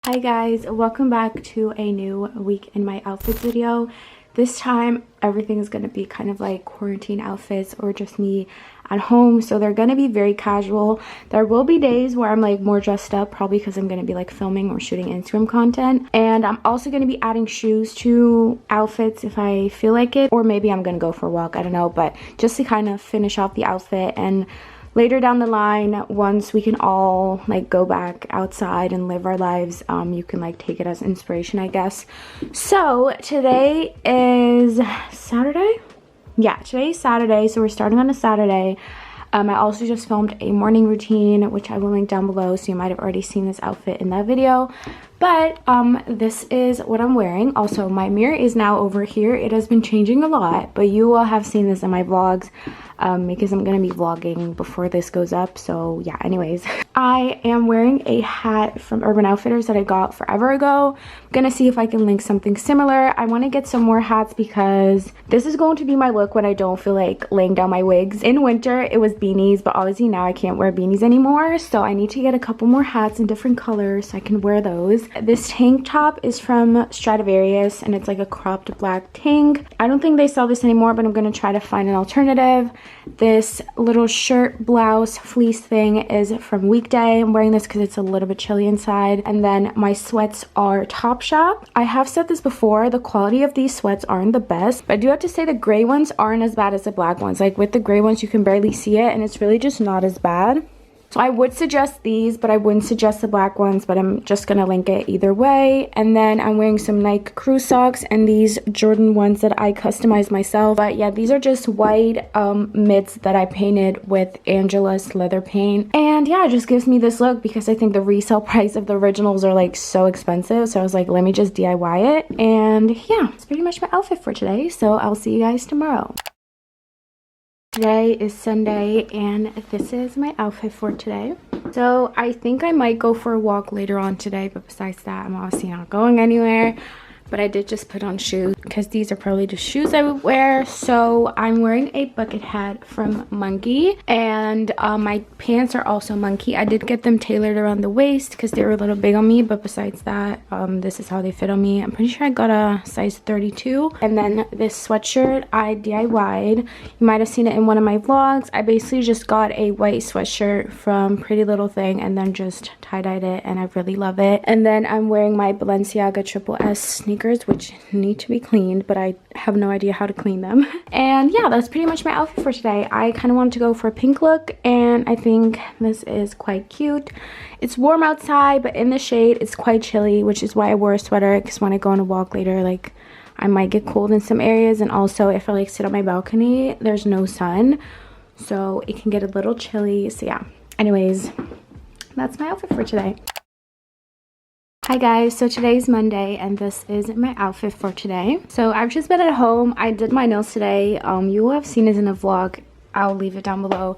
Hi guys, welcome back to a new week in my outfits video. This time everything is going to be kind of like quarantine outfits or just me at home, so they're going to be very casual. There will be days where I'm like more dressed up, probably because I'm going to be like filming or shooting Instagram content, and I'm also going to be adding shoes to outfits if I feel like it, or maybe I'm going to go for a walk, I don't know, but just to kind of finish off the outfit. And later down the line, once we can all like go back outside and live our lives, you can like take it as inspiration, I guess. So today is Saturday. Yeah, today's Saturday, so we're starting on a Saturday. I also just filmed a morning routine, which I will link down below, so you might have already seen this outfit in that video. But this is what I'm wearing. Also, my mirror is now over here. It has been changing a lot, but you will have seen this in my vlogs because I'm gonna be vlogging before this goes up. So yeah, anyways, I am wearing a hat from Urban Outfitters that I got forever ago. I'm gonna see if I can link something similar. I want to get some more hats because this is going to be my look when I don't feel like laying down my wigs. In winter it was beanies, but obviously now I can't wear beanies anymore, so I need to get a couple more hats in different colors so I can wear those. This tank top is from Stradivarius and it's like a cropped black tank. I don't think they sell this anymore, but I'm gonna try to find an alternative. This little shirt blouse fleece thing is from Weekday. I'm wearing this because it's a little bit chilly inside. And then my sweats are Topshop. I have said this before, the quality of these sweats aren't the best, but I do have to say the gray ones aren't as bad as the black ones. Like with the gray ones you can barely see it and it's really just not as bad. So I would suggest these, but I wouldn't suggest the black ones, but I'm just gonna link it either way. And then I'm wearing some Nike crew socks and these Jordan ones that I customized myself. But yeah, these are just white mids that I painted with Angela's leather paint. And yeah, it just gives me this look because I think the resale price of the originals are like so expensive. So I was like, let me just DIY it. And yeah, it's pretty much my outfit for today. So I'll see you guys tomorrow. Today is Sunday and this is my outfit for today. So I think I might go for a walk later on today, but besides that I'm obviously not going anywhere. But I did just put on shoes because these are probably the shoes I would wear. So I'm wearing a bucket hat from Monkey, and my pants are also Monkey. I did get them tailored around the waist because they were a little big on me, but besides that, this is how they fit on me. I'm pretty sure I got a size 32. And then this sweatshirt I DIY'd. You might have seen it in one of my vlogs. I basically just got a white sweatshirt from Pretty Little Thing and then just tie-dyed it, and I really love it. And then I'm wearing my Balenciaga SS sneakers, which need to be cleaned, but I have no idea how to clean them. And yeah, that's pretty much my outfit for today. I kind of wanted to go for a pink look, and I think this is quite cute. It's warm outside, but in the shade it's quite chilly, which is why I wore a sweater, because when I go on a walk later, like I might get cold in some areas. And also if I like sit on my balcony, there's no sun, so it can get a little chilly. So yeah, anyways, that's my outfit for today. Hi guys, so today's Monday and this is my outfit for today. So I've just been at home. I did my nails today. You will have seen this in a vlog. I'll leave it down below.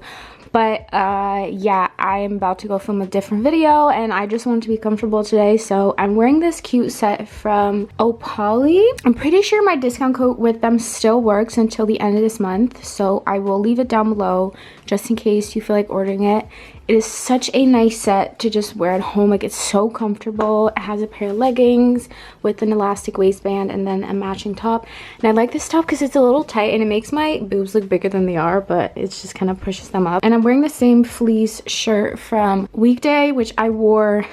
But yeah, I am about to go film a different video and I just want to be comfortable today. So I'm wearing this cute set from Opali. I'm pretty sure my discount code with them still works until the end of this month, so I will leave it down below just in case you feel like ordering it. It is such a nice set to just wear at home. Like, it's so comfortable. It has a pair of leggings with an elastic waistband and then a matching top. And I like this top because it's a little tight and it makes my boobs look bigger than they are, but it just kind of pushes them up. And I'm wearing the same fleece shirt from Weekday, which I wore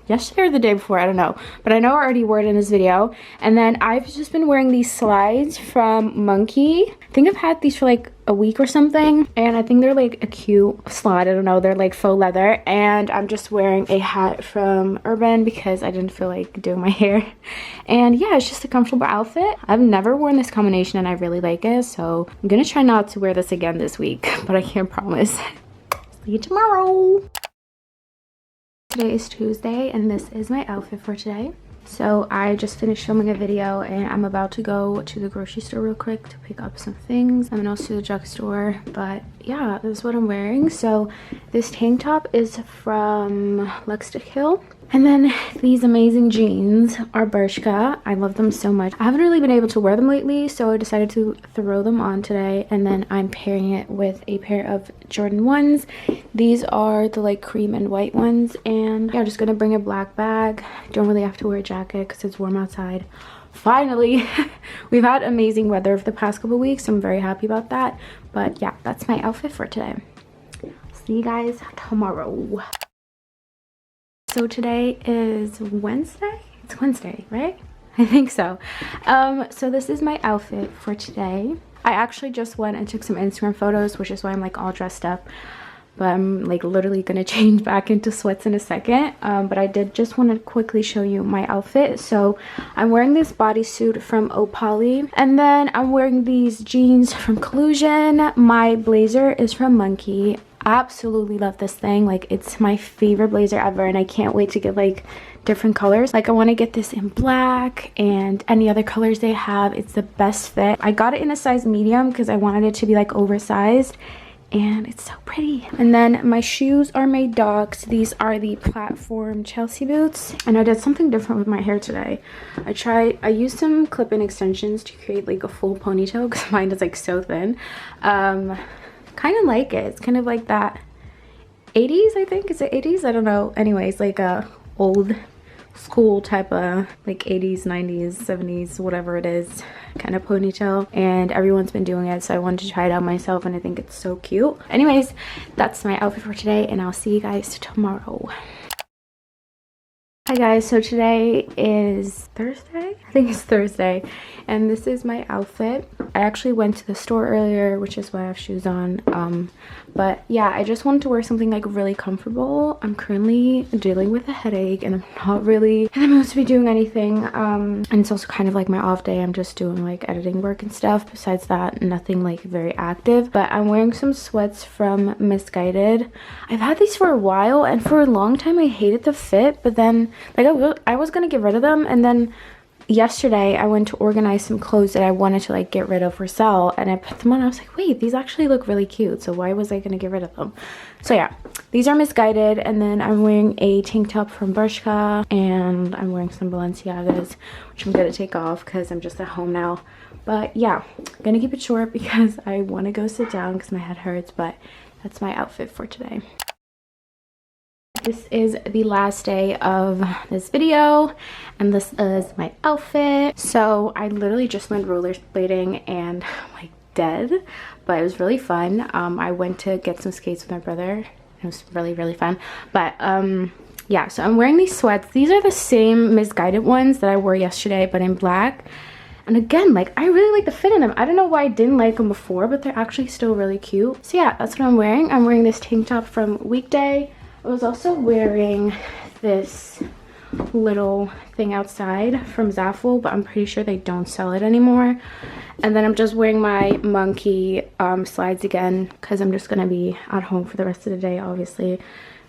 yesterday or the day before, I don't know, but I know I already wore it in this video. And then I've just been wearing these slides from Monkey. I think I've had these for like a week or something, and I think they're like a cute slide. I don't know, they're like faux leather. And I'm just wearing a hat from Urban because I didn't feel like doing my hair. And yeah, it's just a comfortable outfit. I've never worn this combination and I really like it, so I'm gonna try not to wear this again this week, but I can't promise. See you tomorrow. Today is Tuesday and this is my outfit for today. So I just finished filming a video and I'm about to go to the grocery store real quick to pick up some things. I'm also to the drugstore, but yeah, this is what I'm wearing. So this tank top is from Luxe To Kill. And then these amazing jeans are Bershka. I love them so much. I haven't really been able to wear them lately, so I decided to throw them on today. And then I'm pairing it with a pair of Jordan 1s. These are the like cream and white ones. And yeah, I'm just gonna bring a black bag. Don't really have to wear a jacket because it's warm outside. Finally. We've had amazing weather for the past couple weeks, so I'm very happy about that. But yeah, that's my outfit for today. See you guys tomorrow. So today is Wednesday? It's Wednesday, right? I think so. So this is my outfit for today. I actually just went and took some Instagram photos, which is why I'm like all dressed up. But I'm like literally gonna change back into sweats in a second. But I did just want to quickly show you my outfit. So I'm wearing this bodysuit from Opali. And then I'm wearing these jeans from Collusion. My blazer is from Monkey. Absolutely love this thing. Like, it's my favorite blazer ever, and I can't wait to get like different colors. Like, I want to get this in black and any other colors they have. It's the best fit. I got it in a size medium because I wanted it to be like oversized, and it's so pretty. And then my shoes are my dogs. These are the platform Chelsea boots, and I did something different with my hair today. I used some clip-in extensions to create like a full ponytail because mine is like so thin. Kind of like it. It's kind of like that 80s, I think. Is it 80s? I don't know. Anyways, like a old school type of like 80s, 90s, 70s, whatever it is, kind of ponytail. And everyone's been doing it, so I wanted to try it out myself, and I think it's so cute. Anyways, that's my outfit for today, and I'll see you guys tomorrow. Hi guys, so today is Thursday? I think it's Thursday, and this is my outfit. I actually went to the store earlier, which is why I have shoes on. But yeah, I just wanted to wear something like really comfortable. I'm currently dealing with a headache, and I'm not really in the mood to be doing anything. And it's also kind of like my off day. I'm just doing like editing work and stuff. Besides that, nothing like very active. But I'm wearing some sweats from Missguided. I've had these for a while, and for a long time I hated the fit, but then like I was gonna get rid of them, and then yesterday I went to organize some clothes that I wanted to like get rid of for sale, and I put them on. I was like, wait, these actually look really cute, so why was I gonna get rid of them? So yeah, these are Missguided. And then I'm wearing a tank top from Bershka, and I'm wearing some Balenciagas, which I'm gonna take off because I'm just at home now. But yeah, I'm gonna keep it short because I want to go sit down because my head hurts. But that's my outfit for today. This is the last day of this video, and this is my outfit. So I literally just went rollerblading and I'm like dead, but it was really fun. I went to get some skates with my brother. It was really fun. But yeah, so I'm wearing these sweats. These are the same Missguided ones that I wore yesterday, but in black. And again, like, I really like the fit in them. I don't know why I didn't like them before, but they're actually still really cute. So yeah, that's what I'm wearing. I'm wearing this tank top from Weekday. I was also wearing this little thing outside from Zaful, but I'm pretty sure they don't sell it anymore. And then I'm just wearing my Monkey slides again because I'm just gonna be at home for the rest of the day, obviously.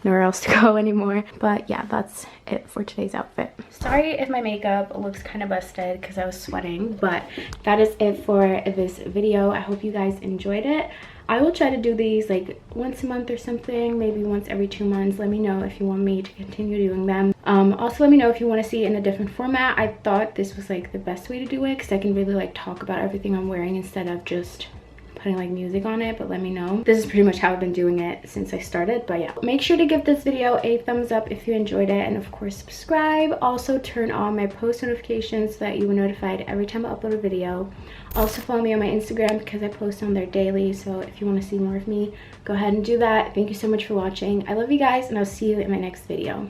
Nowhere else to go anymore. But yeah, that's it for today's outfit. Sorry if my makeup looks kind of busted because I was sweating, but that is it for this video. I hope you guys enjoyed it. I will try to do these like once a month or something, maybe once every 2 months. Let me know if you want me to continue doing them. Also let me know if you want to see it in a different format. I thought this was like the best way to do it because I can really like talk about everything I'm wearing instead of just putting like music on it. But let me know. This is pretty much how I've been doing it since I started. But yeah, make sure to give this video a thumbs up if you enjoyed it, and of course subscribe. Also turn on my post notifications so that you are notified every time I upload a video. Also follow me on my Instagram because I post on there daily, so if you want to see more of me, go ahead and do that. Thank you so much for watching. I love you guys, and I'll see you in my next video.